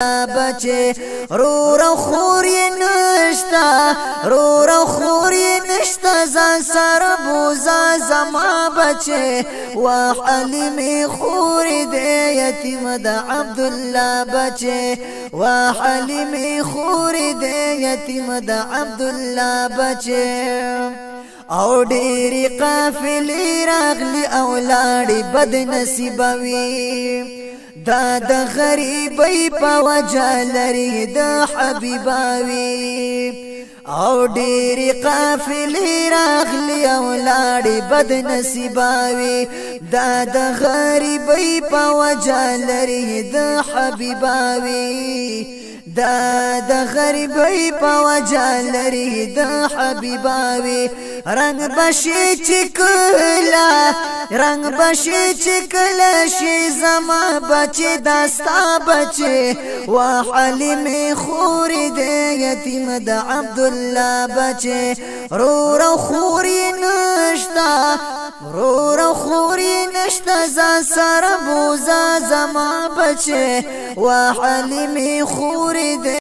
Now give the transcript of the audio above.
بچه رور او خور یې نشتا رور او خور یې نشتا ځان سره بوزا زما بچه وا حلیمې خور دې یتیم د عبدالله بچه وا حلیمې خور دې یتیم د عبدالله بچه او ډېری قافلې راغلي او لاړې بد نصیبه وي دا د غریبۍ په وجه لري د حبیباوي او ډېرې قافلې راغلي او لاړې بد نصیباوي دا د غریبۍ په وجه لري د حبیباوي دا د غریبۍ په وجه لري د حبیباوي رنگ بشي چې کله رنگ بشي چې کله شي زما بچي داستا بچي وا حلیمې خور دې یتیم د عبدالله بچي رور او خور یې نشتا رور او خور یې نشتا ځان سره بوزا زما بچي وا حلیمې خور دې